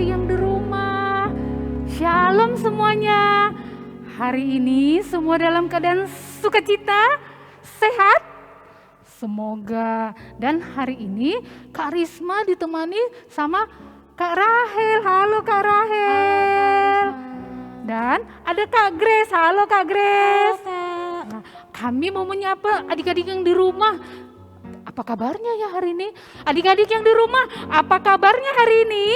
adik-adik yang di rumah. Shalom semuanya. Hari ini semua dalam keadaan sukacita, sehat. Semoga. Dan hari ini Kak Risma ditemani sama Kak Rahel. Halo Kak Rahel. Dan ada Kak Grace. Halo Kak Grace. Nah, kami mau menyapa adik-adik yang di rumah. Apa kabarnya ya hari ini? Adik-adik yang di rumah, apa kabarnya hari ini?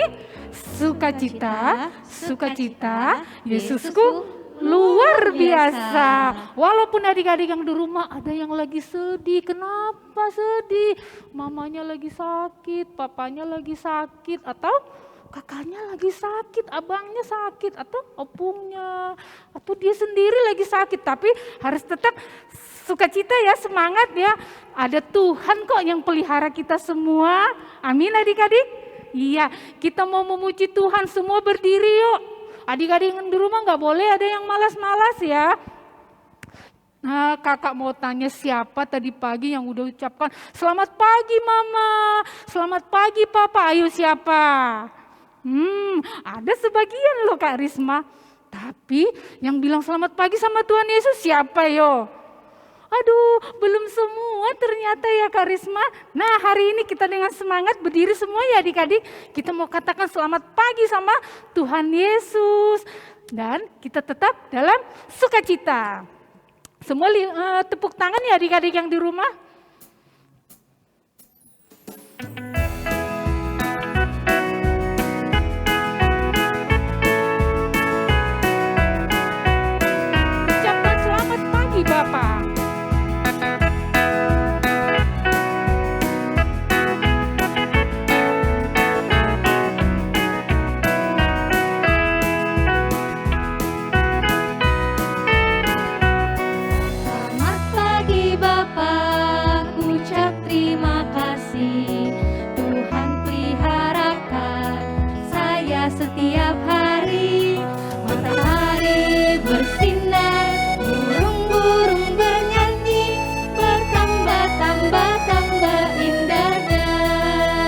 Sukacita, sukacita, Yesusku luar biasa. Walaupun adik-adik yang di rumah ada yang lagi sedih. Kenapa sedih? Mamanya lagi sakit, papanya lagi sakit, atau kakaknya lagi sakit, abangnya sakit, atau opungnya, atau dia sendiri lagi sakit. Tapi harus tetap sukacita ya, semangat ya. Ada Tuhan kok yang pelihara kita semua. Amin adik-adik. Iya, kita mau memuji Tuhan, semua berdiri yuk. Adik-adik yang di rumah gak boleh ada yang malas-malas ya. Nah, kakak mau tanya siapa tadi pagi yang udah ucapkan selamat pagi mama, selamat pagi papa, ayo siapa? Ada sebagian loh Kak Risma. Tapi yang bilang selamat pagi sama Tuhan Yesus siapa yo? Aduh, belum semua ternyata ya Kak Risma. Nah, hari ini kita dengan semangat berdiri semua ya adik-adik. Kita mau katakan selamat pagi sama Tuhan Yesus. Dan kita tetap dalam sukacita. Semua tepuk tangan ya adik-adik yang di rumah. Ucapkan selamat pagi Bapak. Setiap hari matahari bersinar, burung-burung bernyanyi, bertambah-tambah indahnya.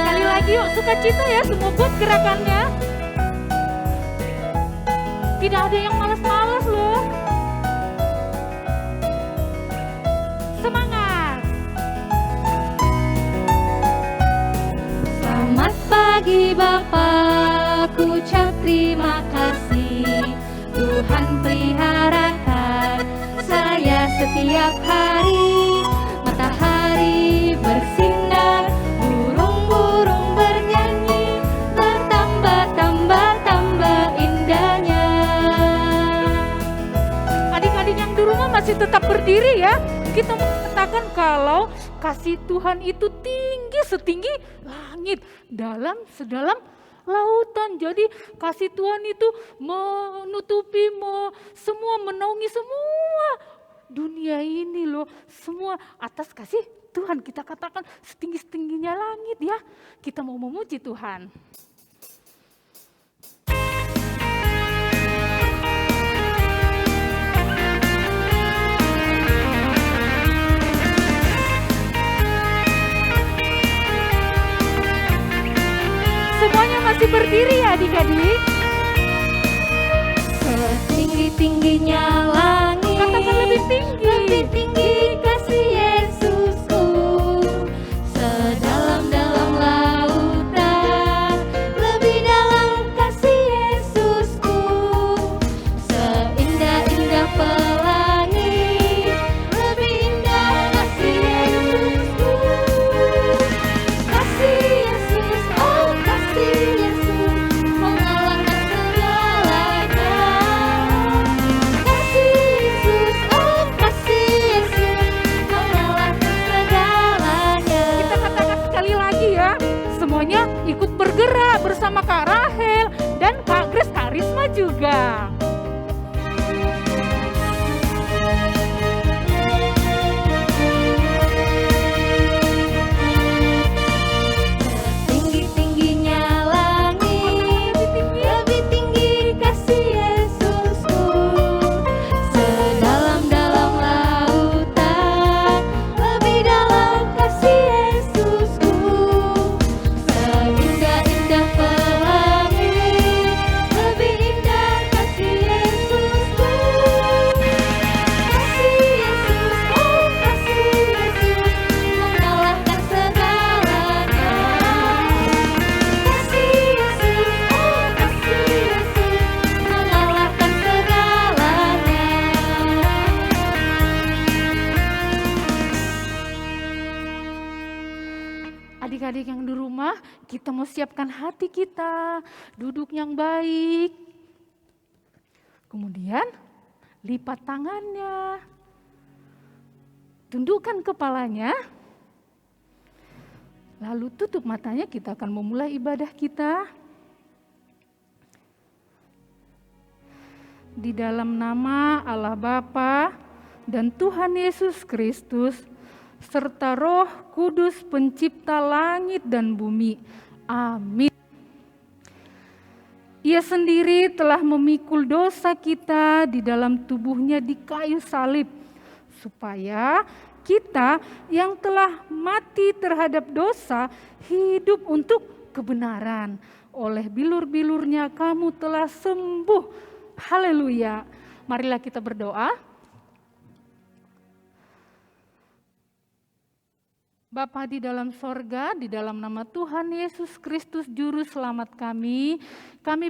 Sekali lagi yuk, sukacita ya semua buat gerakannya. Tidak ada yang malas-malas loh. Semangat. Selamat pagi Bapak, ku ucap terima kasih. Tuhan peliharakan saya setiap hari. Matahari bersinar, burung-burung bernyanyi, bertambah-tambah indahnya. Adik-adik yang di rumah masih tetap berdiri ya. Kita mengatakan kalau kasih Tuhan itu tinggi setinggi langit, dalam sedalam lautan. Jadi kasih Tuhan itu menutupi semua, menaungi semua dunia ini loh. Semua atas kasih Tuhan. Kita katakan setinggi-setingginya langit ya. Kita mau memuji Tuhan. Semuanya masih berdiri ya adik-adik. Setinggi-tingginya langit, Katakan lebih tinggi. lebih tinggi kasih Yesusku. Sedalam-dalam lautan, lebih dalam kasih Yesusku. Seindah-indah pelangi, lebih indah kasih Yesusku. Kasih Yesus, oh kasih Yesus, mengalahkan segalanya. Kasih kita mau siapkan hati kita, duduk yang baik. Kemudian lipat tangannya, tundukkan kepalanya, lalu tutup matanya, kita akan memulai ibadah kita. Di dalam nama Allah Bapa dan Tuhan Yesus Kristus, serta Roh Kudus pencipta langit dan bumi. Amin. Ia sendiri telah memikul dosa kita di dalam tubuhnya di kayu salib, supaya kita yang telah mati terhadap dosa hidup untuk kebenaran. Oleh bilur-bilurnya kamu telah sembuh. Haleluya. Marilah kita berdoa. Bapa di dalam sorga, di dalam nama Tuhan Yesus Kristus Juru Selamat kami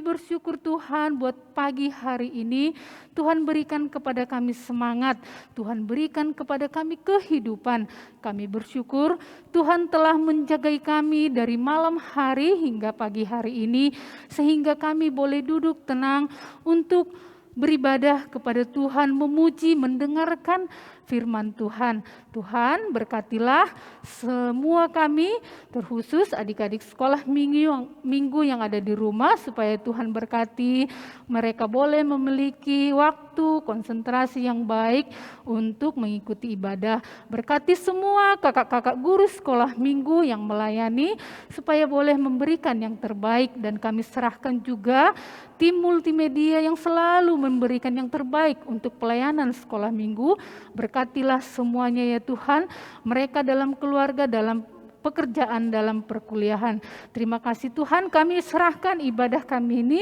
bersyukur Tuhan buat pagi hari ini. Tuhan berikan kepada kami semangat, Tuhan berikan kepada kami kehidupan. Kami bersyukur Tuhan telah menjagai kami dari malam hari hingga pagi hari ini, sehingga kami boleh duduk tenang untuk beribadah kepada Tuhan, memuji, mendengarkan firman Tuhan. Tuhan berkatilah semua kami, terkhusus adik-adik sekolah minggu yang ada di rumah, supaya Tuhan berkati mereka boleh memiliki waktu konsentrasi yang baik untuk mengikuti ibadah. Berkati semua kakak-kakak guru sekolah minggu yang melayani, supaya boleh memberikan yang terbaik, dan kami serahkan juga tim multimedia yang selalu memberikan yang terbaik untuk pelayanan sekolah minggu. Berkatilah semuanya ya Tuhan, mereka dalam keluarga, dalam pekerjaan, dalam perkuliahan. Terima kasih Tuhan, kami serahkan ibadah kami ini,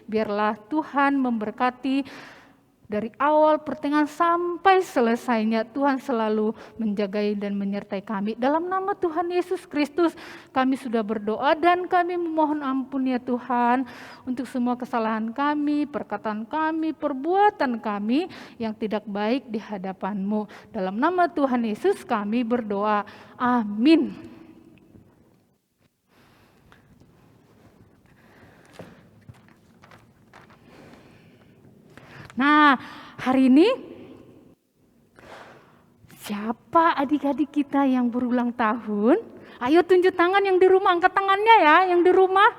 biarlah Tuhan memberkati dari awal pertengahan sampai selesainya. Tuhan selalu menjagai dan menyertai kami. Dalam nama Tuhan Yesus Kristus kami sudah berdoa dan kami memohon ampun ya Tuhan untuk semua kesalahan kami, perkataan kami, perbuatan kami yang tidak baik di hadapan-Mu. Dalam nama Tuhan Yesus kami berdoa. Amin. Nah, hari ini siapa adik-adik kita yang berulang tahun? Ayo tunjuk tangan yang di rumah, angkat tangannya ya yang di rumah.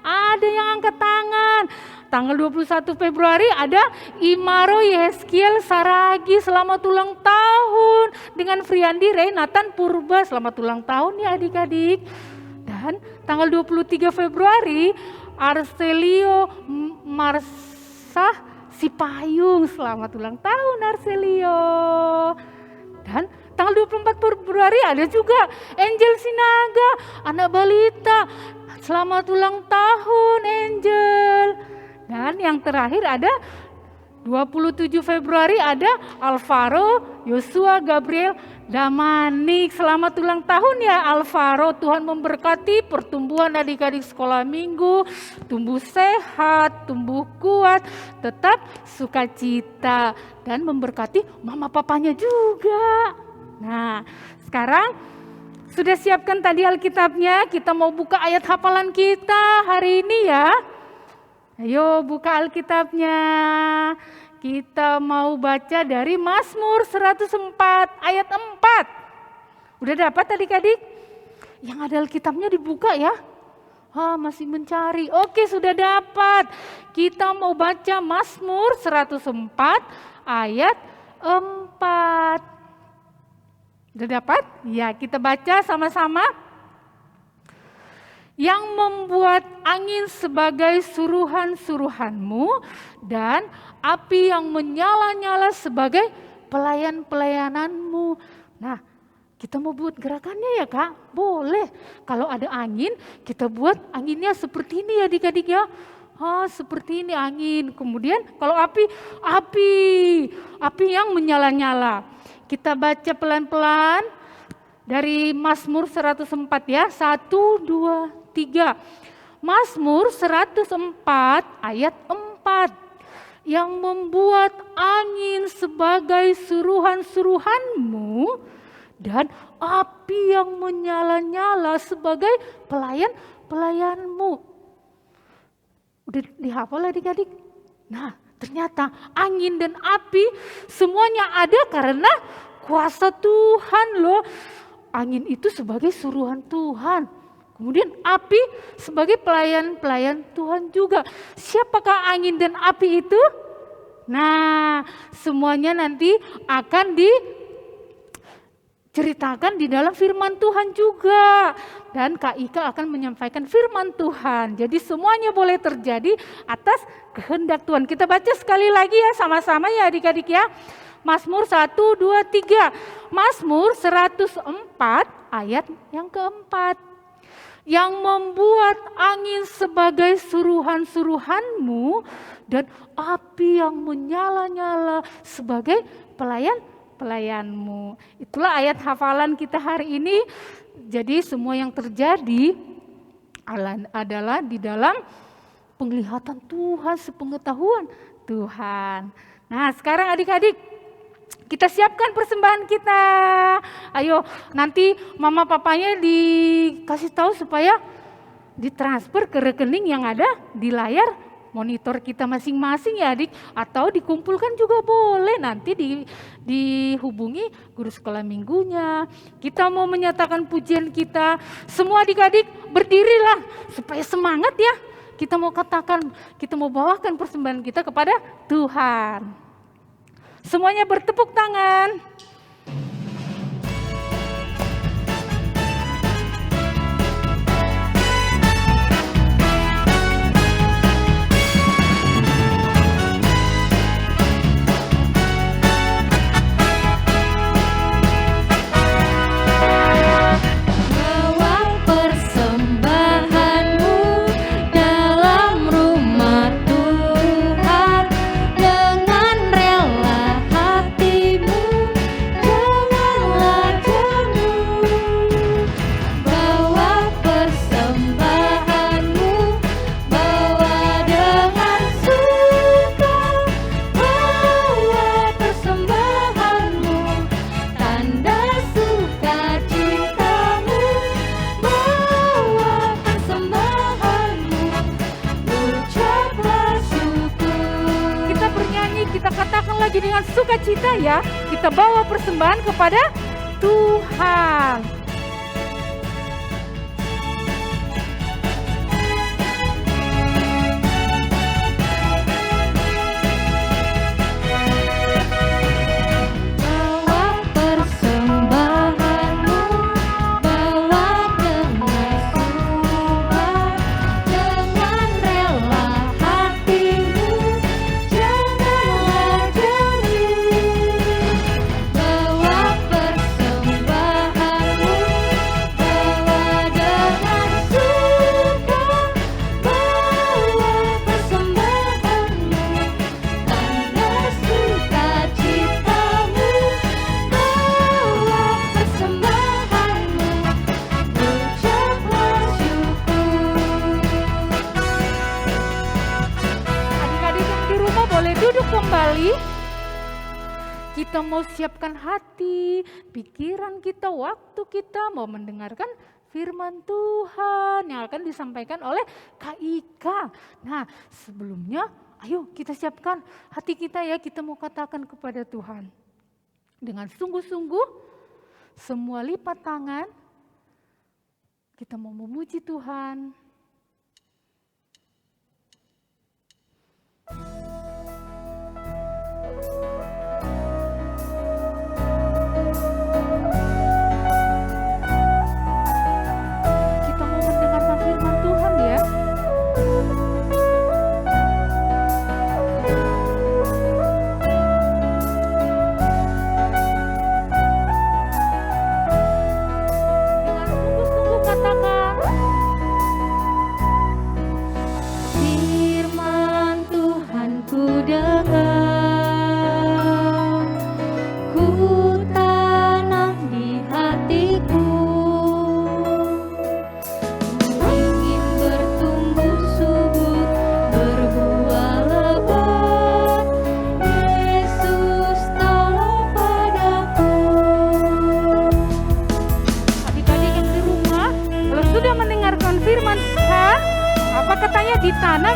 Ada yang angkat tangan. Tanggal 21 Februari ada Imaro Yeskiel Saragi, selamat ulang tahun. Dengan Friandi Renatan Purba, selamat ulang tahun ya adik-adik. Dan tanggal 23 Februari Arselio Sipayung, selamat ulang tahun Arselio. Dan tanggal 24 Februari ada juga Angel Sinaga, anak balita, selamat ulang tahun Angel. Dan yang terakhir ada 27 Februari ada Alvaro Yosua Gabriel Damanik, selamat ulang tahun ya Alvaro. Tuhan memberkati pertumbuhan adik-adik sekolah minggu, tumbuh sehat, tumbuh kuat, tetap sukacita, dan memberkati mama papanya juga. Nah, sekarang sudah siapkan tadi Alkitabnya, kita mau buka ayat hafalan kita hari ini ya. Ayo buka Alkitabnya. Kita mau baca dari Mazmur 104 ayat 4. Udah dapat adik-adik? Yang ada Alkitabnya dibuka ya. Masih mencari. Oke, sudah dapat. Kita mau baca Mazmur 104 ayat 4. Udah dapat? Ya, kita baca sama-sama. Yang membuat angin sebagai suruhan-suruhanmu dan api yang menyala-nyala sebagai pelayan-pelayananmu. Nah, kita mau buat gerakannya ya Kak? Boleh. Kalau ada angin, kita buat anginnya seperti ini ya adik-adik ya. Seperti ini angin. Kemudian kalau api yang menyala-nyala. Kita baca pelan-pelan dari Mazmur 104 ya. 1, 2, 3. Mazmur 104 ayat 4. Yang membuat angin sebagai suruhan-suruhanmu dan api yang menyala-nyala sebagai pelayanmu. Udah dihafal adik-adik? Nah, ternyata angin dan api semuanya ada karena kuasa Tuhan loh. Angin itu sebagai suruhan Tuhan. Kemudian api sebagai pelayan-pelayan Tuhan juga. Siapakah angin dan api itu? Nah, semuanya nanti akan diceritakan di dalam firman Tuhan juga. Dan Kak Ika akan menyampaikan firman Tuhan. Jadi semuanya boleh terjadi atas kehendak Tuhan. Kita baca sekali lagi ya sama-sama ya adik-adik ya. Mazmur 1, 2, 3. Mazmur 104 ayat yang keempat. Yang membuat angin sebagai suruhan-suruhanmu dan api yang menyala-nyala sebagai pelayanmu. Itulah ayat hafalan kita hari ini. Jadi semua yang terjadi adalah di dalam penglihatan Tuhan, sepengetahuan Tuhan. Nah, sekarang adik-adik, kita siapkan persembahan kita. Ayo, nanti mama papanya dikasih tahu supaya ditransfer ke rekening yang ada di layar monitor kita masing-masing ya adik. Atau dikumpulkan juga boleh, nanti dihubungi guru sekolah minggunya. Kita mau menyatakan pujian kita. Semua adik-adik berdirilah supaya semangat ya. Kita mau katakan, kita mau bawakan persembahan kita kepada Tuhan. Semuanya bertepuk tangan. Dengan sukacita ya, kita bawa persembahan kepada Tuhan. Kita mau siapkan hati, pikiran kita, waktu kita mau mendengarkan firman Tuhan yang akan disampaikan oleh Kak Ika. Nah, sebelumnya ayo kita siapkan hati kita ya, kita mau katakan kepada Tuhan. Dengan sungguh-sungguh, semua lipat tangan, kita mau memuji Tuhan.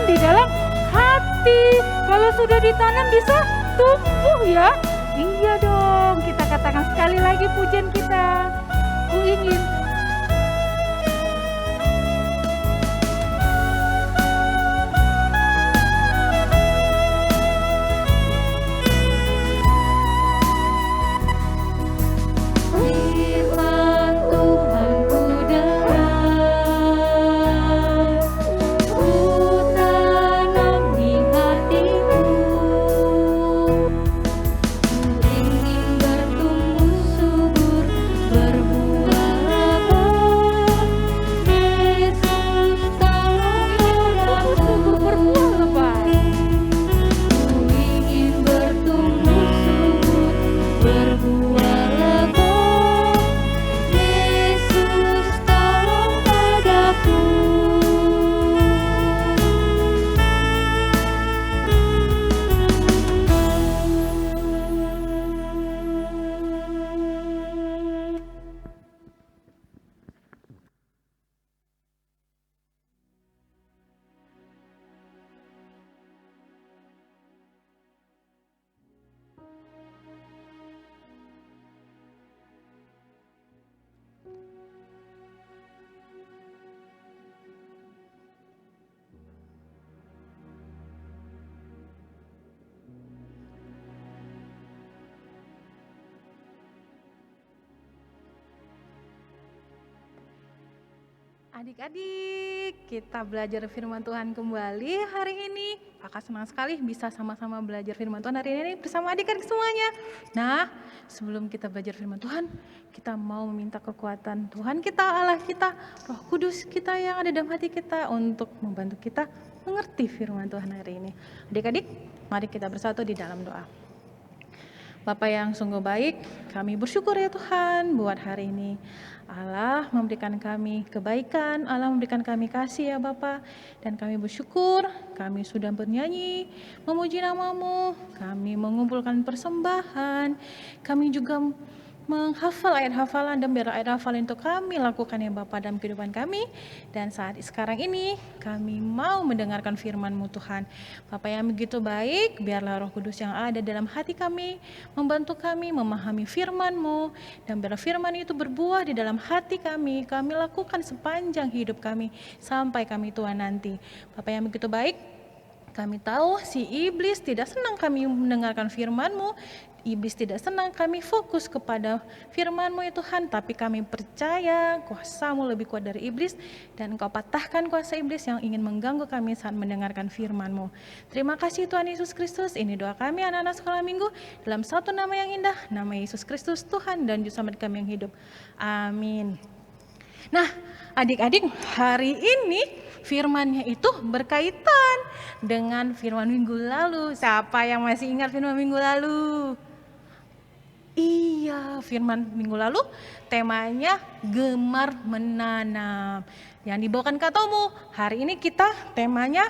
di dalam hati. Kalau sudah ditanam bisa tumbuh ya. Iya dong, kita katakan sekali lagi pujian kita. Ku ingin Firman Tuhan ku dengar, ku tanam di hatiku. Ku ingin bertumbuh subur, berbuah lebat. Yesus tolong subur aku. berbuah lebat. Ku ingin bertumbuh subur, berbuah lebat. Yesus tolong padaku. Adik-adik, kita belajar firman Tuhan kembali hari ini. Kakak senang sekali bisa sama-sama belajar firman Tuhan hari ini bersama adik-adik semuanya. Nah, sebelum kita belajar firman Tuhan, kita mau meminta kekuatan Tuhan kita, Allah kita, Roh Kudus kita yang ada dalam hati kita untuk membantu kita mengerti firman Tuhan hari ini. Adik-adik, mari kita bersatu di dalam doa. Bapa yang sungguh baik, kami bersyukur ya Tuhan buat hari ini. Allah memberikan kami kebaikan, Allah memberikan kami kasih ya Bapa. Dan kami bersyukur, kami sudah bernyanyi, memuji nama-Mu, kami mengumpulkan persembahan, kami juga menghafal ayat hafalan dan biar ayat hafalan itu kami lakukan ya Bapa dalam kehidupan kami. Dan saat sekarang ini kami mau mendengarkan firman-Mu Tuhan. Bapa yang begitu baik, biarlah Roh Kudus yang ada dalam hati kami membantu kami memahami firman-Mu. Dan biarlah firman itu berbuah di dalam hati kami lakukan sepanjang hidup kami sampai kami tua nanti. Bapa yang begitu baik, kami tahu si iblis tidak senang kami mendengarkan firman-Mu. Iblis tidak senang kami fokus kepada firman-Mu ya Tuhan, tapi kami percaya kuasa-Mu lebih kuat dari iblis dan Engkau patahkan kuasa iblis yang ingin mengganggu kami saat mendengarkan firman-Mu. Terima kasih Tuhan Yesus Kristus. Ini doa kami anak-anak sekolah minggu dalam satu nama yang indah, nama Yesus Kristus Tuhan dan Juru Selamat kami yang hidup. Amin. Nah, adik-adik, hari ini firman-Nya itu berkaitan dengan firman minggu lalu. Siapa yang masih ingat firman minggu lalu? Iya, firman minggu lalu temanya gemar menanam. Yang dibawakan Kak Tomu, hari ini kita temanya,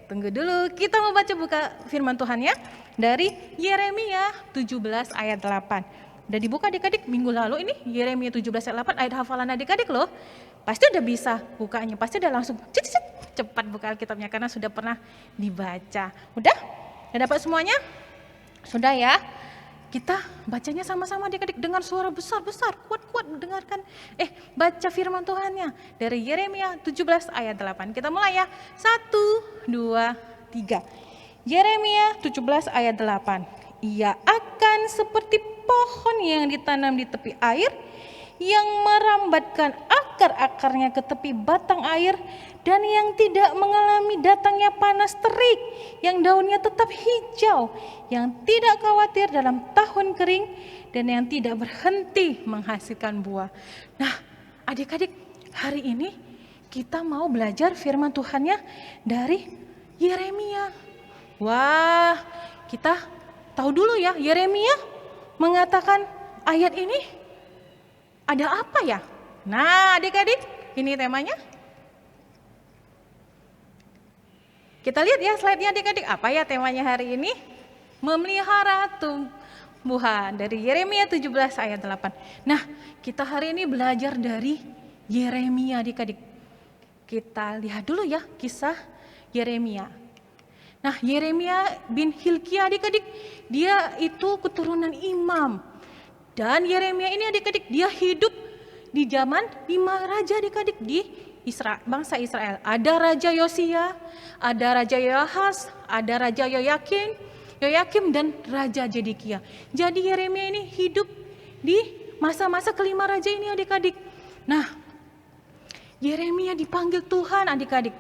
tunggu dulu, kita mau buka firman Tuhan ya, dari Yeremia 17 ayat 8. Udah dibuka adik-adik minggu lalu ini, Yeremia 17 ayat 8, ayat hafalan adik-adik loh. Pasti udah bisa bukanya, pasti udah langsung cepat buka Alkitabnya karena sudah pernah dibaca. Udah? Udah dapat semuanya? Sudah ya? Kita bacanya sama-sama adik-adik dengan suara besar-besar, kuat-kuat mendengarkan. Baca firman Tuhannya dari Yeremia 17 ayat 8. Kita mulai ya. 1, 2, 3. Yeremia 17 ayat 8. Ia akan seperti pohon yang ditanam di tepi air, yang merambatkan akar-akarnya ke tepi batang air, dan yang tidak mengalami datangnya panas terik, yang daunnya tetap hijau, yang tidak khawatir dalam tahun kering, dan yang tidak berhenti menghasilkan buah. Nah, adik-adik, hari ini kita mau belajar firman Tuhannya dari Yeremia. Wah, kita tahu dulu ya, Yeremia mengatakan ayat ini ada apa ya? Nah, adik-adik, ini temanya. Kita lihat ya slide-nya adik-adik, apa ya temanya hari ini? Memelihara tumbuhan dari Yeremia 17 ayat 8. Nah, kita hari ini belajar dari Yeremia adik-adik. Kita lihat dulu ya kisah Yeremia. Nah, Yeremia bin Hilkia adik-adik, dia itu keturunan imam. Dan Yeremia ini adik-adik, dia hidup di zaman 5 raja adik-adik di bangsa Israel. Ada Raja Yosia, ada Raja Yoahas, ada Raja Yoyakim dan Raja Zedekia. Jadi Yeremia ini hidup di masa-masa kelima raja ini adik-adik. Nah, Yeremia dipanggil Tuhan adik-adik.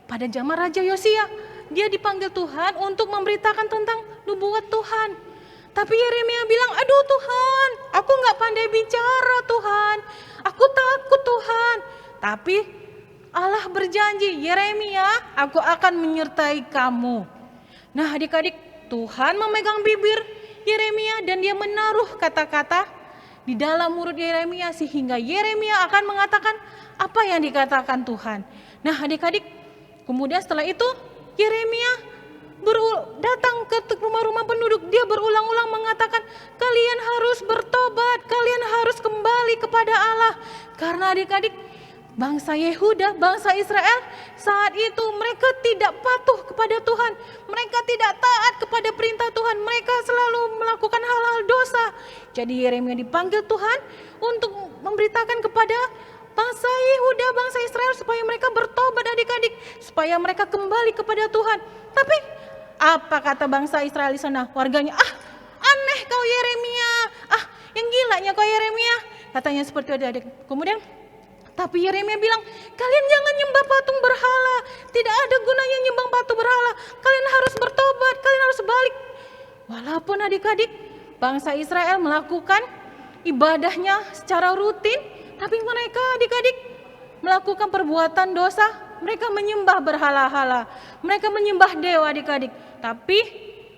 Pada zaman Raja Yosia, dia dipanggil Tuhan untuk memberitakan tentang nubuat Tuhan. Tapi Yeremia bilang, aduh Tuhan, aku gak pandai bicara Tuhan. Aku takut Tuhan. Tapi Allah berjanji, Yeremia, aku akan menyertai kamu. Nah adik-adik, Tuhan memegang bibir Yeremia dan dia menaruh kata-kata di dalam mulut Yeremia sehingga Yeremia akan mengatakan apa yang dikatakan Tuhan. Nah adik-adik, kemudian setelah itu Yeremia datang ke rumah-rumah penduduk. Dia berulang-ulang mengatakan, kalian harus bertobat, kalian harus kembali kepada Allah. Karena adik-adik, bangsa Yehuda, bangsa Israel saat itu mereka tidak patuh kepada Tuhan. Mereka tidak taat kepada perintah Tuhan. Mereka selalu melakukan hal-hal dosa. Jadi Yeremia dipanggil Tuhan untuk memberitakan kepada bangsa Yehuda, bangsa Israel supaya mereka bertobat adik-adik. Supaya mereka kembali kepada Tuhan. Tapi apa kata bangsa Israel di sana? Warganya, aneh kau Yeremia. Yang gilanya kau Yeremia. Katanya seperti itu adik. Kemudian tapi Yeremia bilang, kalian jangan nyembah patung berhala. Tidak ada gunanya nyembah patung berhala. Kalian harus bertobat, kalian harus balik. Walaupun adik-adik, bangsa Israel melakukan ibadahnya secara rutin, tapi mereka adik-adik melakukan perbuatan dosa. Mereka menyembah berhala-hala. Mereka menyembah dewa adik-adik. Tapi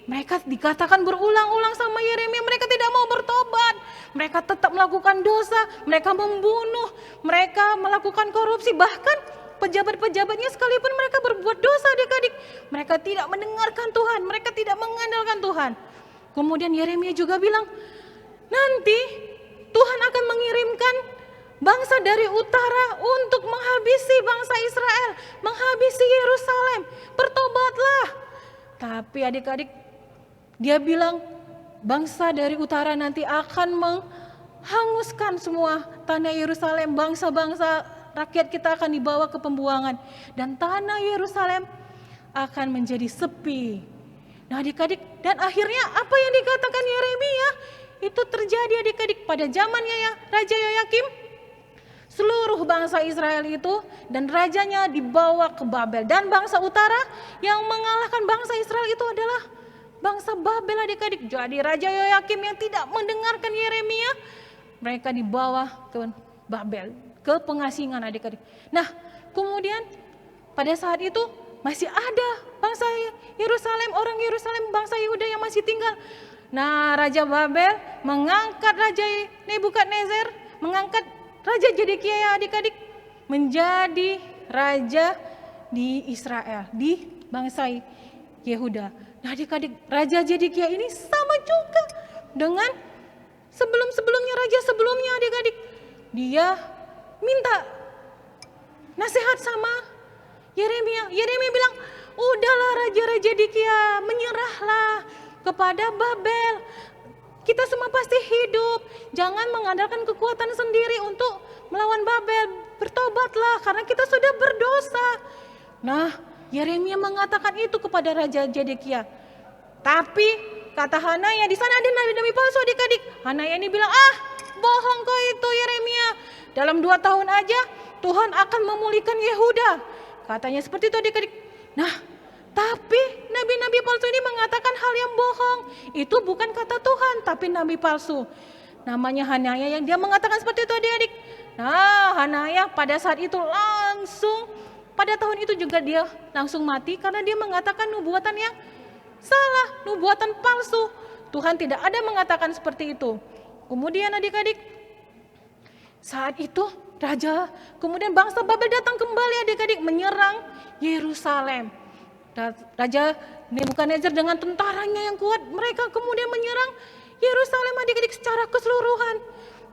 mereka dikatakan berulang-ulang sama Yeremia, mereka tidak mau bertobat. Mereka tetap melakukan dosa, mereka membunuh, mereka melakukan korupsi, bahkan pejabat-pejabatnya sekalipun mereka berbuat dosa adik-adik. Mereka tidak mendengarkan Tuhan, mereka tidak mengandalkan Tuhan. Kemudian Yeremia juga bilang, nanti Tuhan akan mengirimkan bangsa dari utara untuk menghabisi bangsa Israel, menghabisi Yerusalem. Bertobatlah. Tapi adik-adik, dia bilang bangsa dari utara nanti akan menghanguskan semua tanah Yerusalem. Bangsa-bangsa rakyat kita akan dibawa ke pembuangan. Dan tanah Yerusalem akan menjadi sepi. Nah adik-adik, dan akhirnya apa yang dikatakan Yeremia itu terjadi adik-adik pada zamannya ya Raja Yoyakim. Seluruh bangsa Israel itu dan rajanya dibawa ke Babel. Dan bangsa utara yang mengalahkan bangsa Israel itu adalah bangsa Babel adik-adik. Jadi Raja Yoyakim yang tidak mendengarkan Yeremia, mereka dibawa ke Babel, ke pengasingan adik-adik. Nah kemudian pada saat itu masih ada bangsa Yerusalem, orang Yerusalem, bangsa Yehuda yang masih tinggal. Nah Raja Babel mengangkat Raja Nebukadnezar, mengangkat Raja Zedekia ya adik-adik menjadi raja di Israel, di bangsa Yehuda. Nah adik-adik, Raja Zedekia ini sama juga dengan sebelum-sebelumnya raja sebelumnya adik-adik. Dia minta nasihat sama Yeremia. Yeremia bilang, udahlah Raja Zedekia, menyerahlah kepada Babel. Kita semua pasti hidup. Jangan mengandalkan kekuatan sendiri untuk melawan Babel. Bertobatlah karena kita sudah berdosa. Nah, Yeremia mengatakan itu kepada Raja Zedekia. Tapi kata Hanaya, di sana ada nabi-nabi palsu adik-adik. Hanaya ini bilang, bohong kau itu Yeremia. Dalam 2 tahun aja Tuhan akan memulihkan Yehuda. Katanya seperti itu adik-adik. Nah, tapi nabi-nabi palsu ini mengatakan hal yang bohong. Itu bukan kata Tuhan, tapi nabi palsu. Namanya Hanaya yang dia mengatakan seperti itu adik-adik. Nah, Hanaya pada saat itu langsung, pada tahun itu juga dia langsung mati karena dia mengatakan nubuatan yang salah, nubuatan palsu. Tuhan tidak ada mengatakan seperti itu. Kemudian adik-adik, saat itu kemudian bangsa Babel datang kembali adik-adik menyerang Yerusalem. Raja Nebukadnezar dengan tentaranya yang kuat, mereka kemudian menyerang Yerusalem adik-adik secara keseluruhan.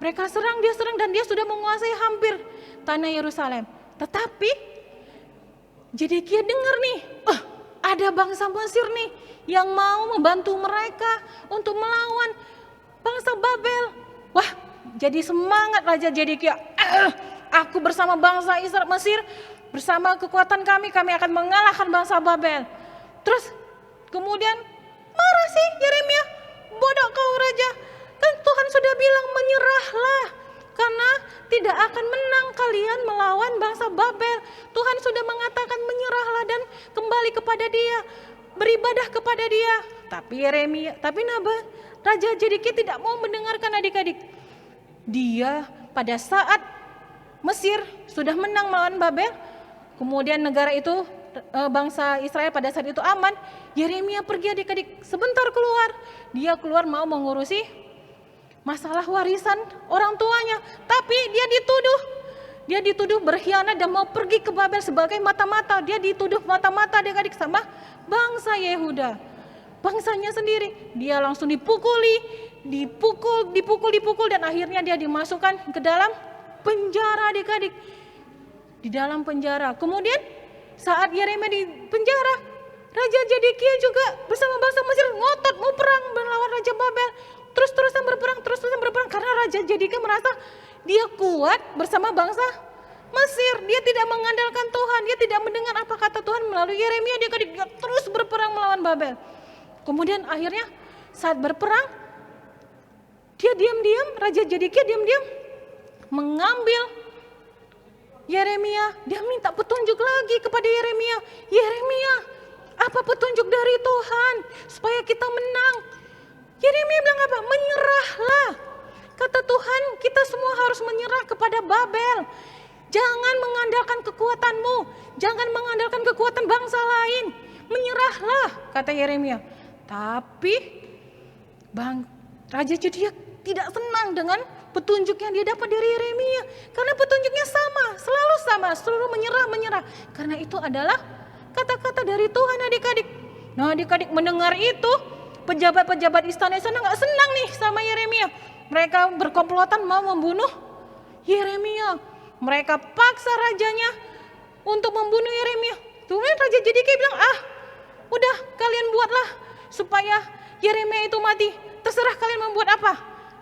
Mereka serang, dia serang dan dia sudah menguasai hampir tanah Yerusalem. Tetapi Zedekia dengar nih, ada bangsa Mesir nih yang mau membantu mereka untuk melawan bangsa Babel. Wah, jadi semangat Raja Zedekia. Aku bersama bangsa Israel Mesir, bersama kekuatan kami akan mengalahkan bangsa Babel. Terus kemudian marah sih Yeremia, bodoh kau raja, kan Tuhan sudah bilang menyerahlah, karena tidak akan menang kalian melawan bangsa Babel. Tuhan sudah mengatakan menyerahlah dan kembali kepada Dia, beribadah kepada Dia. Tapi Raja Zedekia tidak mau mendengarkan adik-adik. Dia pada saat Mesir sudah menang melawan Babel, kemudian negara itu, bangsa Israel pada saat itu aman, Yeremia pergi adik-adik sebentar keluar. Dia keluar mau mengurusi masalah warisan orang tuanya, tapi dia dituduh berkhianat dan mau pergi ke Babel sebagai mata-mata. Dia dituduh mata-mata adik-adik sama bangsa Yehuda, bangsanya sendiri. Dia langsung dipukul dan akhirnya dia dimasukkan ke dalam penjara adik-adik. Di dalam penjara. Kemudian saat Yeremia di penjara, Raja Zedekia juga bersama bangsa Mesir ngotot mau perang melawan Raja Babel. Terus-terusan berperang karena Raja Zedekia merasa dia kuat bersama bangsa Mesir. Dia tidak mengandalkan Tuhan, dia tidak mendengar apa kata Tuhan melalui Yeremia. Dia terus berperang melawan Babel. Kemudian akhirnya saat berperang, dia diam-diam, Raja Zedekia diam-diam mengambil Yeremia. Dia minta petunjuk lagi kepada Yeremia. Yeremia, apa petunjuk dari Tuhan supaya kita menang? Yeremia bilang apa? Menyerahlah. Kata Tuhan, kita semua harus menyerah kepada Babel. Jangan mengandalkan kekuatanmu, jangan mengandalkan kekuatan bangsa lain. Menyerahlah, kata Yeremia. Tapi Raja Zedekia tidak senang dengan petunjuk yang dia dapat dari Yeremia, karena petunjuknya selalu sama, menyerah. Karena itu adalah kata-kata dari Tuhan adik-adik. Nah adik-adik mendengar itu, pejabat-pejabat istana nggak senang nih sama Yeremia. Mereka berkomplotan mau membunuh Yeremia. Mereka paksa rajanya untuk membunuh Yeremia. Kemudian Raja Zedekia bilang, udah kalian buatlah supaya Yeremia itu mati. Terserah kalian membuat apa.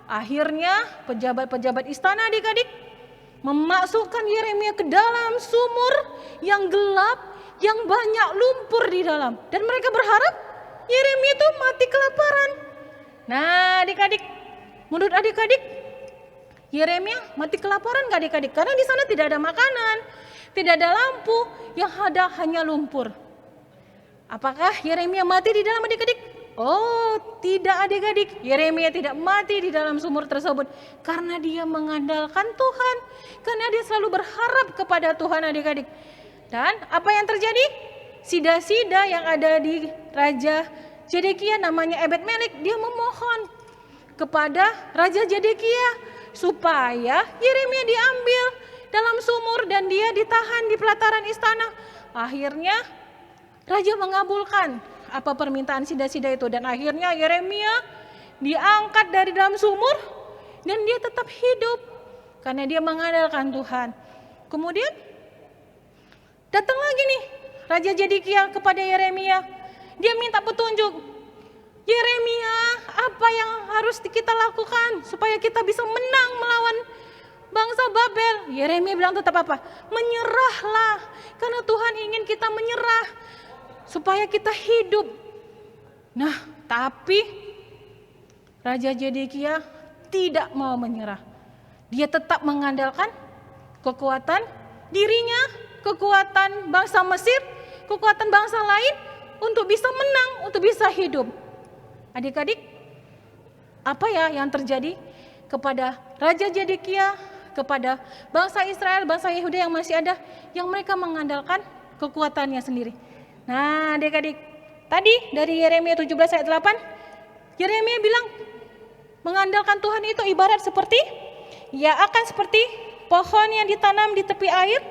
Akhirnya pejabat-pejabat istana adik-adik memasukkan Yeremia ke dalam sumur yang gelap, yang banyak lumpur di dalam. Dan mereka berharap Yeremia itu mati kelaparan. Nah adik-adik, menurut adik-adik, Yeremia mati kelaparan gak adik-adik? Karena di sana tidak ada makanan, tidak ada lampu, yang ada hanya lumpur. Apakah Yeremia mati di dalam adik-adik? Oh tidak adik-adik, Yeremia tidak mati di dalam sumur tersebut karena dia mengandalkan Tuhan, karena dia selalu berharap kepada Tuhan adik-adik. Dan apa yang terjadi? Sida-sida yang ada di Raja Zedekia namanya Ebed-Melek, dia memohon kepada Raja Zedekia supaya Yeremia diambil dalam sumur dan dia ditahan di pelataran istana. Akhirnya Raja mengabulkan apa permintaan sida-sida itu, dan akhirnya Yeremia diangkat dari dalam sumur dan dia tetap hidup karena dia mengandalkan Tuhan. Kemudian datang lagi nih Raja Zedekia kepada Yeremia. Dia minta petunjuk. Yeremia, apa yang harus kita lakukan supaya kita bisa menang melawan bangsa Babel? Yeremia bilang tetap apa? Menyerahlah, karena Tuhan ingin kita menyerah supaya kita hidup. Nah, tapi Raja Zedekia tidak mau menyerah. Dia tetap mengandalkan kekuatan dirinya, kekuatan bangsa Mesir, kekuatan bangsa lain untuk bisa menang, untuk bisa hidup. Adik-adik, apa ya yang terjadi kepada Raja Zedekia, kepada bangsa Israel, bangsa Yehuda yang masih ada, yang mereka mengandalkan kekuatannya sendiri? Nah adik-adik, tadi dari Yeremia 17 ayat 8, Yeremia bilang mengandalkan Tuhan itu ibarat seperti, ia akan seperti pohon yang ditanam di tepi air,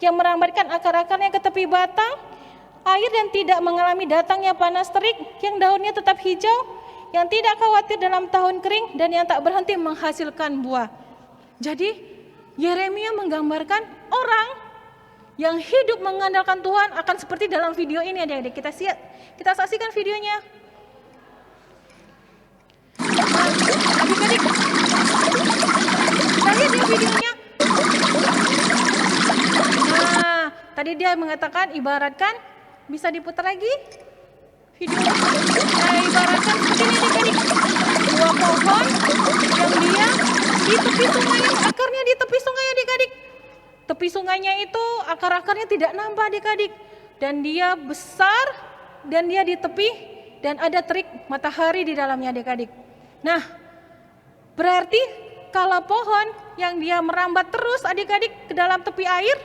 yang merambatkan akar-akarnya ke tepi batang air dan tidak mengalami datangnya panas terik, yang daunnya tetap hijau, yang tidak khawatir dalam tahun kering, dan yang tak berhenti menghasilkan buah. Jadi Yeremia menggambarkan orang yang hidup mengandalkan Tuhan akan seperti dalam video ini adik-adik. Kita saksikan videonya. Adik-adik, kita lihat ya videonya. Nah, tadi dia mengatakan ibaratkan, bisa diputar lagi videonya. Nah, ibaratkan seperti ini adik-adik. Sebuah pohon yang dia di tepi sungai, akarnya di tepi sungai adik-adik. Tepi sungainya itu akar-akarnya tidak nampak adik-adik. Dan dia besar dan dia di tepi dan ada terik matahari di dalamnya adik-adik. Nah, berarti kalau pohon yang dia merambat terus adik-adik ke dalam tepi air,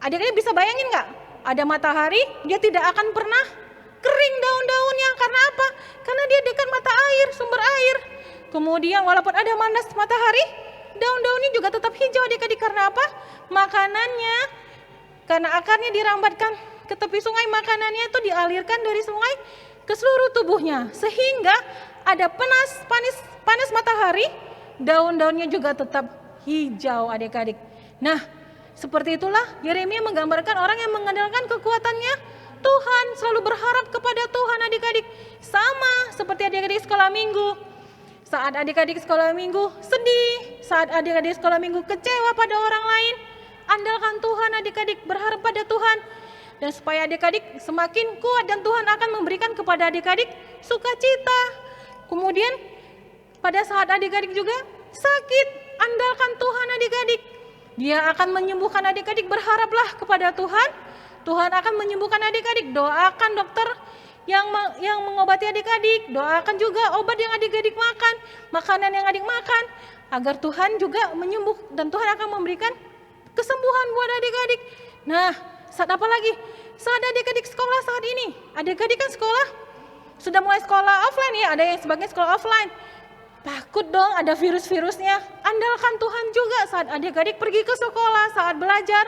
adik-adik bisa bayangin nggak? Ada matahari, dia tidak akan pernah kering daun-daunnya. Karena apa? Karena dia dekat mata air, sumber air. Kemudian walaupun ada panas matahari, daun-daunnya juga tetap hijau adik-adik. Karena apa? Makanannya, karena akarnya dirambatkan ke tepi sungai, makanannya itu dialirkan dari sungai ke seluruh tubuhnya. Sehingga ada panas matahari, daun-daunnya juga tetap hijau adik-adik. Nah, seperti itulah Yeremia menggambarkan orang yang mengandalkan kekuatannya Tuhan, selalu berharap kepada Tuhan adik-adik. Sama seperti adik-adik sekolah minggu. Saat adik-adik sekolah minggu sedih, saat adik-adik sekolah minggu kecewa pada orang lain, andalkan Tuhan adik-adik, berharap pada Tuhan. Dan supaya adik-adik semakin kuat dan Tuhan akan memberikan kepada adik-adik sukacita. Kemudian pada saat adik-adik juga sakit, andalkan Tuhan adik-adik. Dia akan menyembuhkan adik-adik, berharaplah kepada Tuhan. Tuhan akan menyembuhkan adik-adik. Doakan dokter yang mengobati adik-adik. Doakan juga obat yang adik-adik makan, makanan yang adik makan, agar Tuhan juga menyembuh dan Tuhan akan memberikan kesembuhan buat adik-adik. Nah, saat apa lagi? Saat adik-adik sekolah saat ini. Adik-adik kan sekolah, sudah mulai sekolah offline ya, ada yang sebagian sekolah offline. Takut dong ada virus-virusnya. Andalkan Tuhan juga saat adik-adik pergi ke sekolah, saat belajar.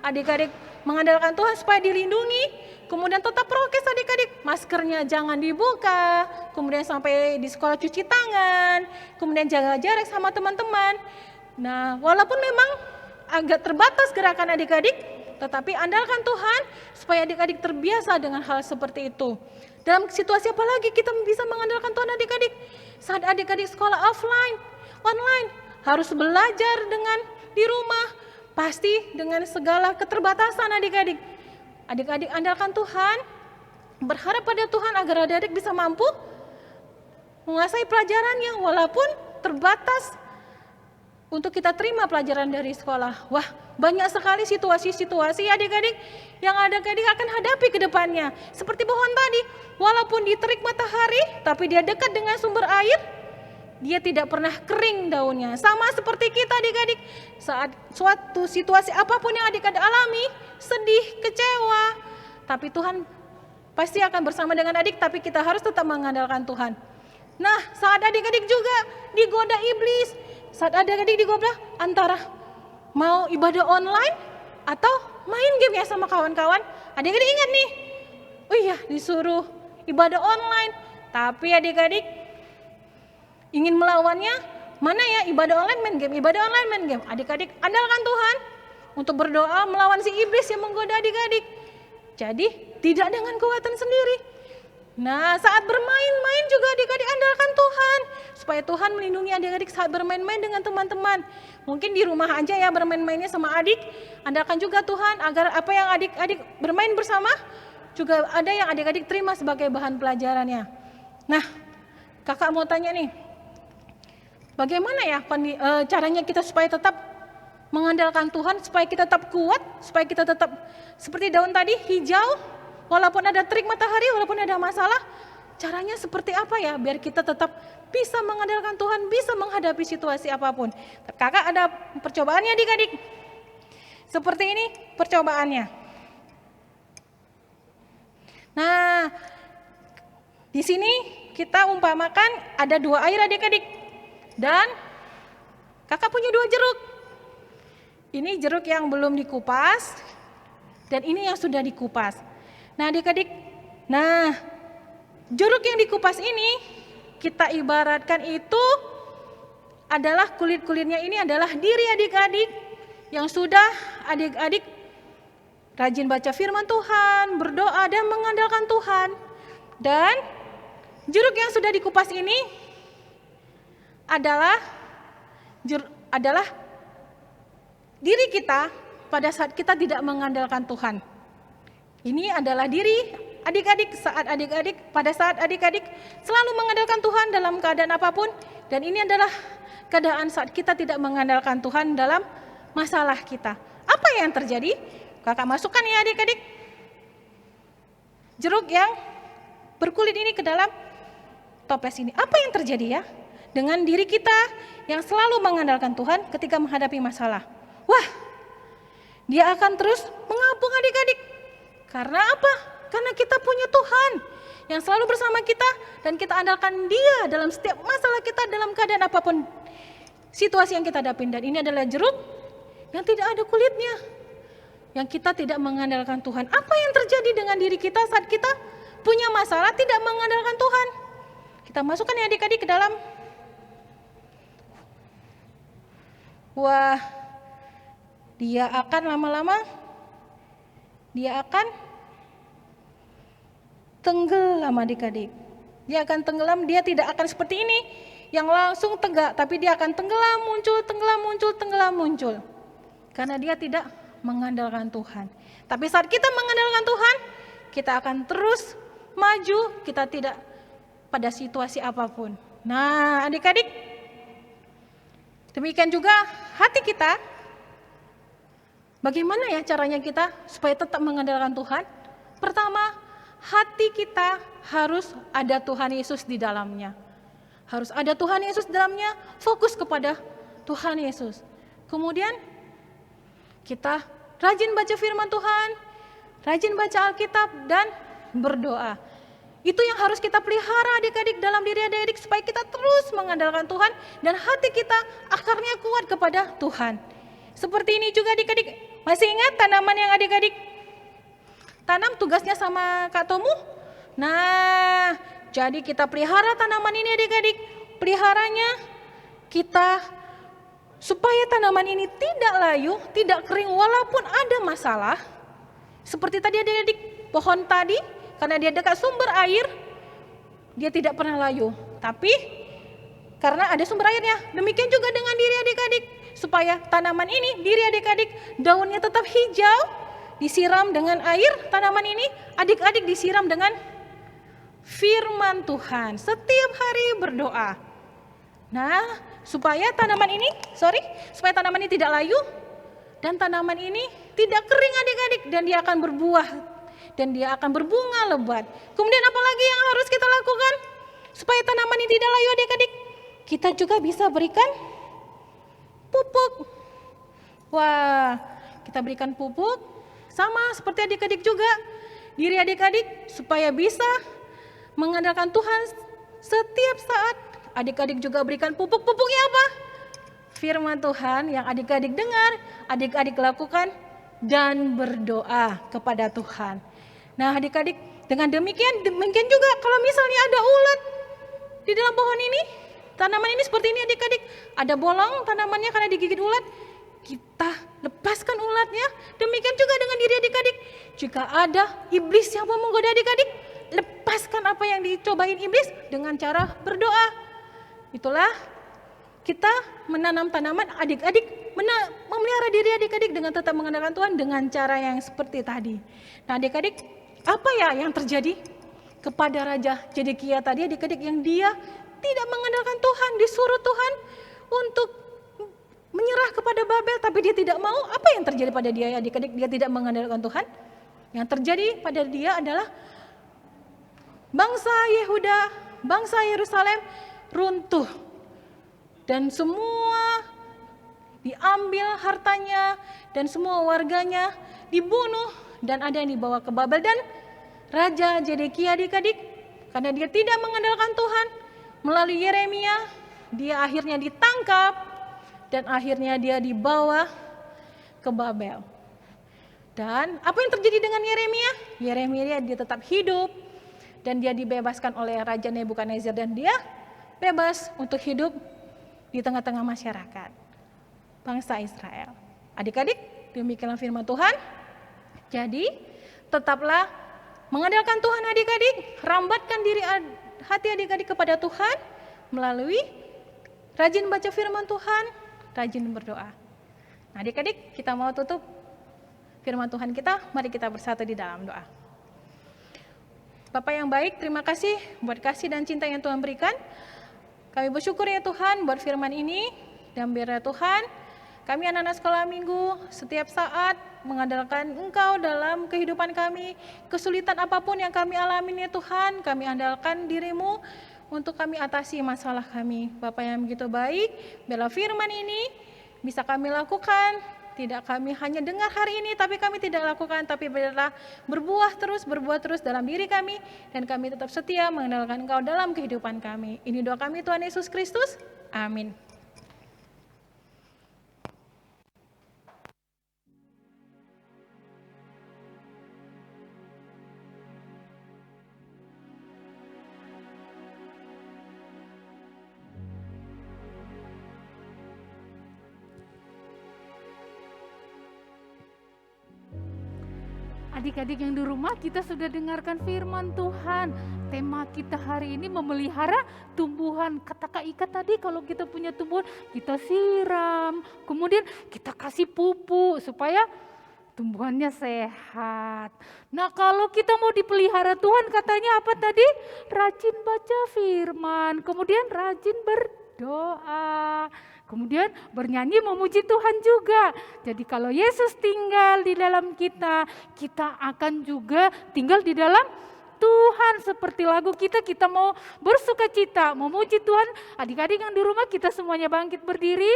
Adik-adik mengandalkan Tuhan supaya dilindungi. Kemudian tetap prokes adik-adik. Maskernya jangan dibuka. Kemudian sampai di sekolah cuci tangan. Kemudian jaga jarak sama teman-teman. Nah, walaupun memang agak terbatas gerakan adik-adik, tetapi andalkan Tuhan supaya adik-adik terbiasa dengan hal seperti itu. Dalam situasi apa lagi kita bisa mengandalkan Tuhan adik-adik? Saat adik-adik sekolah offline, online, harus belajar dengan di rumah, pasti dengan segala keterbatasan adik-adik. Adik-adik andalkan Tuhan, berharap pada Tuhan agar adik-adik bisa mampu menguasai pelajarannya walaupun terbatas untuk kita terima pelajaran dari sekolah. Wah, banyak sekali situasi-situasi adik-adik yang adik-adik akan hadapi ke depannya. Seperti pohon tadi, walaupun diterik matahari, tapi dia dekat dengan sumber air, dia tidak pernah kering daunnya. Sama seperti kita adik-adik, saat suatu situasi apapun yang adik-adik alami, sedih, kecewa, tapi Tuhan pasti akan bersama dengan adik, tapi kita harus tetap mengandalkan Tuhan. Nah, saat adik-adik juga digoda iblis, saat adik-adik digoda antara mau ibadah online atau main game ya sama kawan-kawan. Adik-adik ingat nih, oh iya disuruh ibadah online, tapi adik-adik ingin melawannya, mana ya ibadah online main game, ibadah online main game. Adik-adik andalkan Tuhan untuk berdoa melawan si iblis yang menggoda adik-adik. Jadi tidak dengan kekuatan sendiri. Nah, saat bermain-main juga adik-adik andalkan Tuhan, supaya Tuhan melindungi adik-adik saat bermain-main dengan teman-teman. Mungkin di rumah aja ya bermain-mainnya sama adik, andalkan juga Tuhan agar apa yang adik-adik bermain bersama, juga ada yang adik-adik terima sebagai bahan pelajarannya. Nah, kakak mau tanya nih, bagaimana ya caranya kita supaya tetap mengandalkan Tuhan, supaya kita tetap kuat, supaya kita tetap seperti daun tadi hijau, walaupun ada terik matahari, walaupun ada masalah, caranya seperti apa ya biar kita tetap bisa mengandalkan Tuhan, bisa menghadapi situasi apapun. Kakak ada percobaannya adik-adik. Seperti ini percobaannya. Nah, di sini kita umpamakan ada 2 air adik-adik. Dan kakak punya 2 jeruk. Ini jeruk yang belum dikupas dan ini yang sudah dikupas. Nah adik-adik, jeruk yang dikupas ini kita ibaratkan itu adalah kulit-kulitnya ini adalah diri adik-adik yang sudah adik-adik rajin baca firman Tuhan, berdoa dan mengandalkan Tuhan. Dan jeruk yang sudah dikupas ini adalah diri kita pada saat kita tidak mengandalkan Tuhan. Ini adalah diri adik-adik pada saat adik-adik selalu mengandalkan Tuhan dalam keadaan apapun, dan ini adalah keadaan saat kita tidak mengandalkan Tuhan dalam masalah kita. Apa yang terjadi? Kakak masukkan ya adik-adik jeruk yang berkulit ini ke dalam toples ini. Apa yang terjadi ya dengan diri kita yang selalu mengandalkan Tuhan ketika menghadapi masalah? Wah, dia akan terus mengapung adik-adik. Karena apa? Karena kita punya Tuhan yang selalu bersama kita dan kita andalkan Dia dalam setiap masalah kita, dalam keadaan apapun situasi yang kita hadapin. Dan ini adalah jeruk yang tidak ada kulitnya, yang kita tidak mengandalkan Tuhan. Apa yang terjadi dengan diri kita saat kita punya masalah tidak mengandalkan Tuhan? Kita masukkan ya adik-adik ke dalam. Wah, dia akan lama-lama tenggelam adik-adik. Dia akan tenggelam, dia tidak akan seperti ini yang langsung tegak, tapi dia akan tenggelam muncul. Karena dia tidak mengandalkan Tuhan. Tapi saat kita mengandalkan Tuhan, kita akan terus maju, kita tidak pada situasi apapun. Nah, adik-adik, demikian juga hati kita. Bagaimana ya caranya kita supaya tetap mengandalkan Tuhan? Pertama, hati kita harus ada Tuhan Yesus di dalamnya. Harus ada Tuhan Yesus di dalamnya, fokus kepada Tuhan Yesus. Kemudian kita rajin baca firman Tuhan, rajin baca Alkitab dan berdoa. Itu yang harus kita pelihara adik-adik dalam diri adik-adik supaya kita terus mengandalkan Tuhan dan hati kita akarnya kuat kepada Tuhan. Seperti ini juga adik-adik. Masih ingat tanaman yang adik-adik tanam tugasnya sama Kak Tomu? Nah, jadi kita pelihara tanaman ini adik-adik. Peliharanya kita supaya tanaman ini tidak layu, tidak kering walaupun ada masalah. Seperti tadi adik-adik, pohon tadi karena dia dekat sumber air, dia tidak pernah layu. Tapi karena ada sumber airnya, demikian juga dengan diri adik-adik. Supaya tanaman ini, diri adik-adik, daunnya tetap hijau, disiram dengan air tanaman ini, adik-adik disiram dengan firman Tuhan. Setiap hari berdoa. Nah, supaya tanaman ini tidak layu, dan tanaman ini tidak kering adik-adik, dan dia akan berbuah, dan dia akan berbunga lebat. Kemudian apa lagi yang harus kita lakukan? Supaya tanaman ini tidak layu adik-adik, kita juga bisa berikan pupuk. Wah, kita berikan pupuk sama seperti adik-adik juga. Diri adik-adik supaya bisa mengandalkan Tuhan setiap saat. Adik-adik juga berikan pupuk. Pupuknya apa? Firman Tuhan yang adik-adik dengar, adik-adik lakukan dan berdoa kepada Tuhan. Nah, adik-adik, dengan demikian juga kalau misalnya ada ulat di dalam pohon ini, tanaman ini seperti ini adik-adik, ada bolong tanamannya karena digigit ulat, kita lepaskan ulatnya. Demikian juga dengan diri adik-adik. Jika ada iblis yang mau menggoda adik-adik, lepaskan apa yang dicobain iblis dengan cara berdoa. Itulah kita menanam tanaman adik-adik, memelihara diri adik-adik dengan tetap mengandalkan Tuhan dengan cara yang seperti tadi. Nah adik-adik, apa ya yang terjadi kepada Raja Zedekia tadi adik-adik yang dia tidak mengandalkan Tuhan, disuruh Tuhan untuk menyerah kepada Babel, tapi dia tidak mau. Apa yang terjadi pada dia ya adik-adik? Dia tidak mengandalkan Tuhan. Yang terjadi pada dia adalah bangsa Yehuda, bangsa Yerusalem runtuh. Dan semua diambil hartanya dan semua warganya dibunuh dan ada yang dibawa ke Babel. Dan Raja Zedekia adik-adik, karena dia tidak mengandalkan Tuhan, melalui Yeremia, dia akhirnya ditangkap dan akhirnya dia dibawa ke Babel. Dan apa yang terjadi dengan Yeremia? Yeremia dia tetap hidup dan dia dibebaskan oleh Raja Nebukadnezar dan dia bebas untuk hidup di tengah-tengah masyarakat bangsa Israel. Adik-adik, demikianlah firman Tuhan. Jadi tetaplah mengandalkan Tuhan adik-adik, rambatkan diri hati adik-adik kepada Tuhan melalui rajin baca firman Tuhan, rajin berdoa. Nah adik-adik, kita mau tutup firman Tuhan kita, mari kita bersatu di dalam doa. Bapak yang baik, terima kasih buat kasih dan cinta yang Tuhan berikan. Kami bersyukur ya Tuhan buat firman ini, dan biar ya Tuhan, kami anak-anak sekolah minggu setiap saat mengandalkan Engkau dalam kehidupan kami. Kesulitan apapun yang kami alami ya Tuhan, kami andalkan diri-Mu untuk kami atasi masalah kami. Bapak yang begitu baik, biarlah firman ini bisa kami lakukan. Tidak kami hanya dengar hari ini, tapi kami tidak lakukan, tapi biarlah berbuah terus dalam diri kami, dan kami tetap setia mengandalkan Engkau dalam kehidupan kami. Ini doa kami Tuhan Yesus Kristus. Amin. Adik-adik yang di rumah, kita sudah dengarkan firman Tuhan. Tema kita hari ini memelihara tumbuhan. Kata Kak Ika tadi, kalau kita punya tumbuhan, kita siram. Kemudian kita kasih pupuk supaya tumbuhannya sehat. Nah kalau kita mau dipelihara Tuhan, katanya apa tadi? Rajin baca firman, kemudian rajin berdoa. Kemudian bernyanyi memuji Tuhan juga. Jadi kalau Yesus tinggal di dalam kita, kita akan juga tinggal di dalam Tuhan. Seperti lagu kita mau bersukacita, memuji Tuhan. Adik-adik yang di rumah, kita semuanya bangkit berdiri.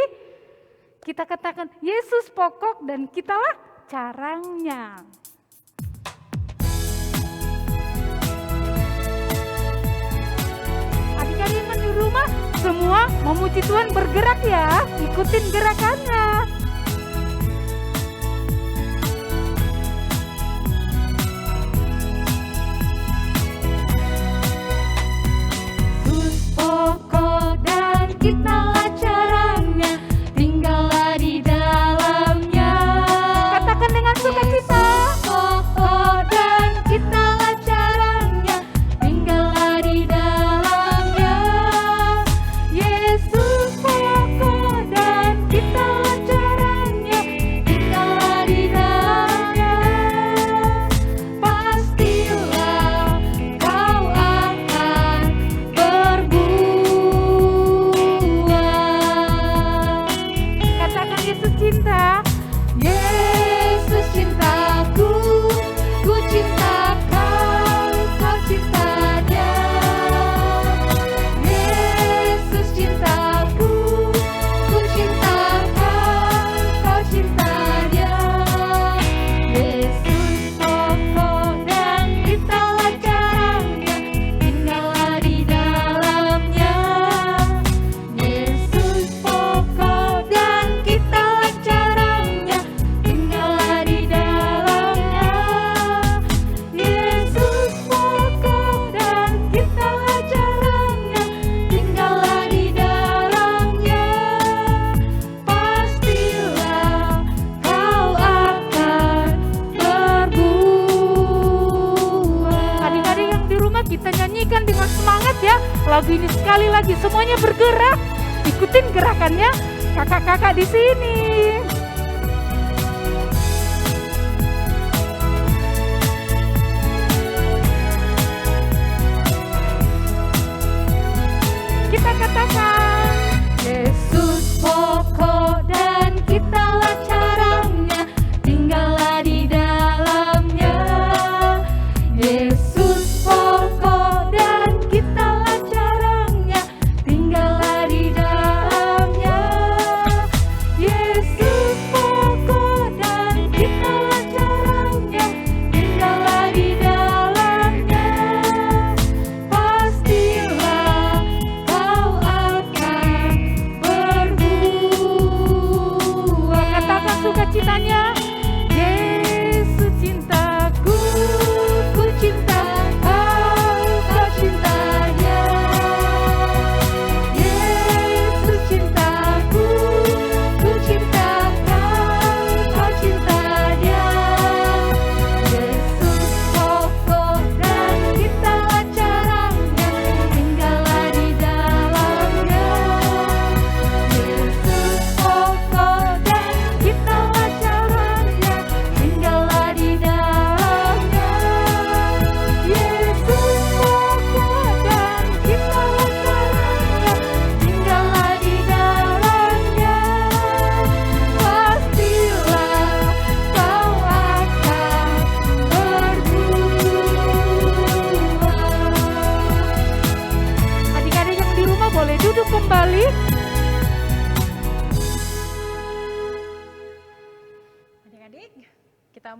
Kita katakan, Yesus pokok dan kitalah carangnya. Adik-adik yang di rumah, semua memuji Tuhan, bergerak ya, ikutin gerakannya. Yesus pokok dan kitalah caranya, tinggallah di dalamnya. Katakan dengan sukacita. Pokok dan kitalah caranya, tinggallah di dalamnya. Yesus pokok dan kitalah caranya, tinggallah di dalamnya. Pastilah kau akan berbuah. Katakan Yesus cinta. Yesus cintaku, ku cinta kau, kau cinta dia. Yesus cintaku, ku cinta kau, kau cinta dia. Yesus pokok dan kitalah caranya, tinggallah di dalamnya. Yesus pokok dan kitalah caranya, tinggallah di dalamnya. Yesus pokok dan kitalah caranya, tinggallah di dalamnya. Pastilah kau akan berbuah. Adik-adik yang di rumah, kita nyanyikan dengan semangat ya. Lagu ini sekali lagi, semuanya bergerak. Ikutin gerakannya kakak-kakak di sini. Kita katakan, Yesus pokok dan kitalah caranya, tinggallah di dalamnya. Yesus pokok dan kitalah caranya, tinggallah di dalamnya. Yesus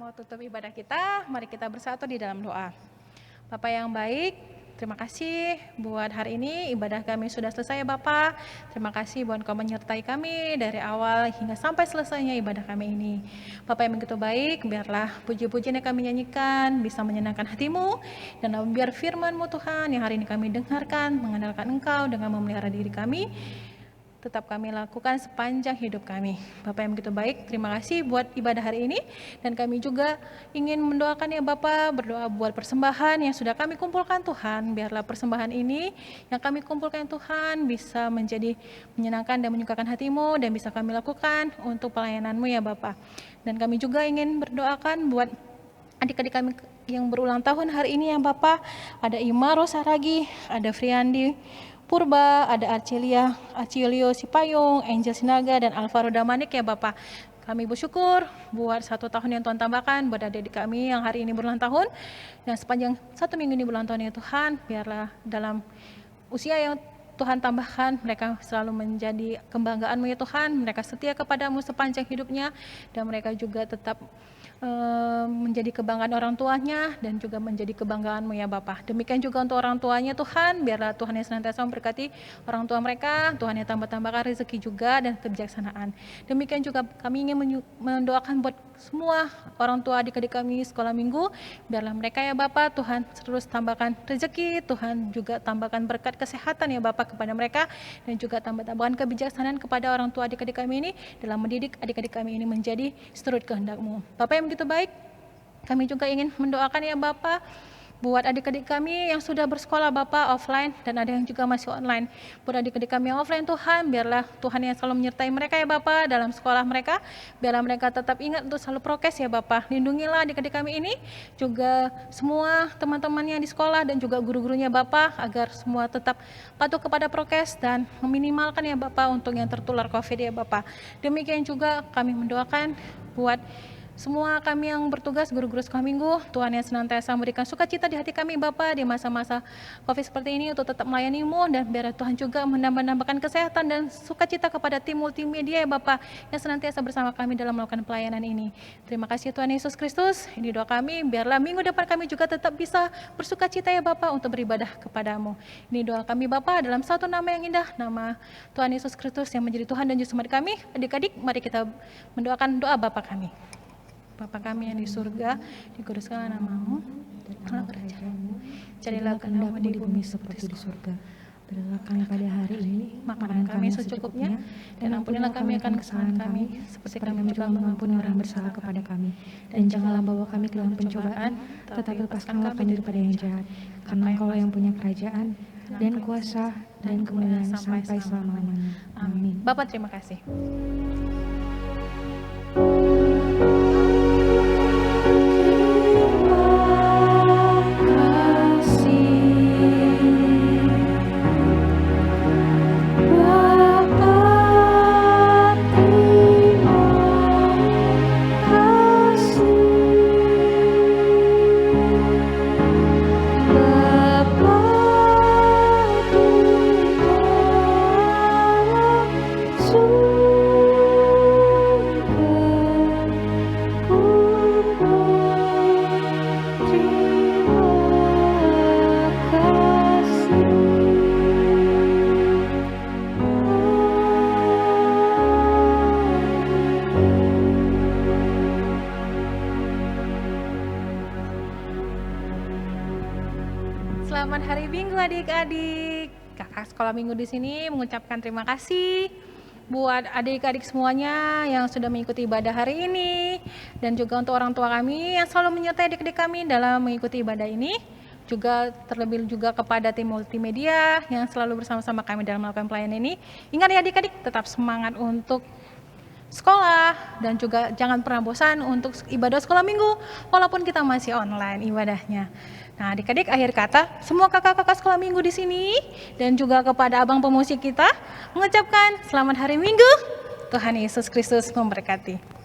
mau tutup ibadah kita, mari kita bersatu di dalam doa. Bapa yang baik, terima kasih buat hari ini ibadah kami sudah selesai ya Bapa. Terima kasih buat Engkau menyertai kami dari awal hingga sampai selesainya ibadah kami ini. Bapa yang begitu baik, biarlah puji-pujian yang kami nyanyikan bisa menyenangkan hati-Mu, dan biar firman-Mu Tuhan yang hari ini kami dengarkan, mengandalkan Engkau dengan memelihara diri kami, tetap kami lakukan sepanjang hidup kami. Bapak yang begitu baik, terima kasih buat ibadah hari ini, dan kami juga ingin mendoakan ya Bapak, berdoa buat persembahan yang sudah kami kumpulkan Tuhan. Biarlah persembahan ini yang kami kumpulkan Tuhan bisa menjadi menyenangkan dan menyukakan hati-Mu, dan bisa kami lakukan untuk pelayanan-Mu ya Bapak. Dan kami juga ingin berdoakan buat adik-adik kami yang berulang tahun hari ini ya Bapak. Ada Ima Rosaragi, ada Friandi Purba, ada Arcilio Sipayung, Angel Sinaga, dan Alvaro Damanik ya Bapak. Kami bersyukur buat 1 tahun yang Tuhan tambahkan buat adik-adik kami yang hari ini berulang tahun, dan sepanjang 1 minggu ini berulang tahun ya Tuhan, biarlah dalam usia yang Tuhan tambahkan, mereka selalu menjadi kebanggaan-Mu ya Tuhan. Mereka setia kepadamu sepanjang hidupnya, dan mereka juga tetap menjadi kebanggaan orang tuanya dan juga menjadi kebanggaan-Mu ya Bapa. Demikian juga untuk orang tuanya Tuhan, biarlah Tuhan yang senantiasa memberkati orang tua mereka, Tuhan yang tambah-tambahkan rezeki juga dan kebijaksanaan. Demikian juga kami ingin mendoakan buat semua orang tua adik-adik kami sekolah minggu, biarlah mereka ya Bapa, Tuhan terus tambahkan rezeki, Tuhan juga tambahkan berkat kesehatan ya Bapa kepada mereka, dan juga tambahkan kebijaksanaan kepada orang tua adik-adik kami ini dalam mendidik adik-adik kami ini menjadi seturut kehendak-Mu. Bapak yang begitu baik, kami juga ingin mendoakan ya Bapak buat adik-adik kami yang sudah bersekolah Bapak offline, dan ada yang juga masih online. Buat adik-adik kami yang offline Tuhan, biarlah Tuhan yang selalu menyertai mereka ya Bapak dalam sekolah mereka, biarlah mereka tetap ingat untuk selalu prokes ya Bapak. Lindungilah adik-adik kami ini, juga semua teman-temannya di sekolah dan juga guru-gurunya Bapak, agar semua tetap patuh kepada prokes dan meminimalkan ya Bapak untuk yang tertular COVID ya Bapak. Demikian juga kami mendoakan buat semua kami yang bertugas, guru-guru sekolah minggu, Tuhan yang senantiasa memberikan sukacita di hati kami Bapa di masa-masa COVID seperti ini untuk tetap melayani-Mu, dan biar Tuhan juga menambahkan kesehatan dan sukacita kepada tim multimedia ya Bapa yang senantiasa bersama kami dalam melakukan pelayanan ini. Terima kasih Tuhan Yesus Kristus, ini doa kami, biarlah minggu depan kami juga tetap bisa bersukacita ya Bapa untuk beribadah kepada-Mu. Ini doa kami Bapa dalam satu nama yang indah, nama Tuhan Yesus Kristus yang menjadi Tuhan dan Juru Selamat kami. Adik-adik, mari kita mendoakan doa Bapa kami. Bapa kami yang di surga, dikuduskanlah nama-Mu, datanglah kerajaan-Mu, jadilah kehendak-Mu di bumi seperti di surga. Berilah kami pada hari ini makanan kami secukupnya, dan ampunilah kami akan kesalahan kami, seperti kami juga mengampuni orang bersalah kepada kami. Dan janganlah bawa kami ke dalam pencobaan, tetapi lepaskanlah kami daripada yang jahat. Karena Engkau yang punya kerajaan, dan kuasa, dan kemuliaan sampai selama-lamanya. Amin. Bapak terima kasih. Selamat hari Minggu adik-adik. Kakak sekolah minggu di sini mengucapkan terima kasih buat adik-adik semuanya yang sudah mengikuti ibadah hari ini, dan juga untuk orang tua kami yang selalu menyertai adik-adik kami dalam mengikuti ibadah ini. Juga terlebih juga kepada tim multimedia yang selalu bersama-sama kami dalam melakukan pelayanan ini. Ingat ya adik-adik, tetap semangat untuk sekolah, dan juga jangan pernah bosan untuk ibadah sekolah minggu walaupun kita masih online ibadahnya. Nah adik-adik, akhir kata semua kakak-kakak sekolah minggu di sini dan juga kepada abang pemusik kita mengucapkan selamat hari Minggu. Tuhan Yesus Kristus memberkati.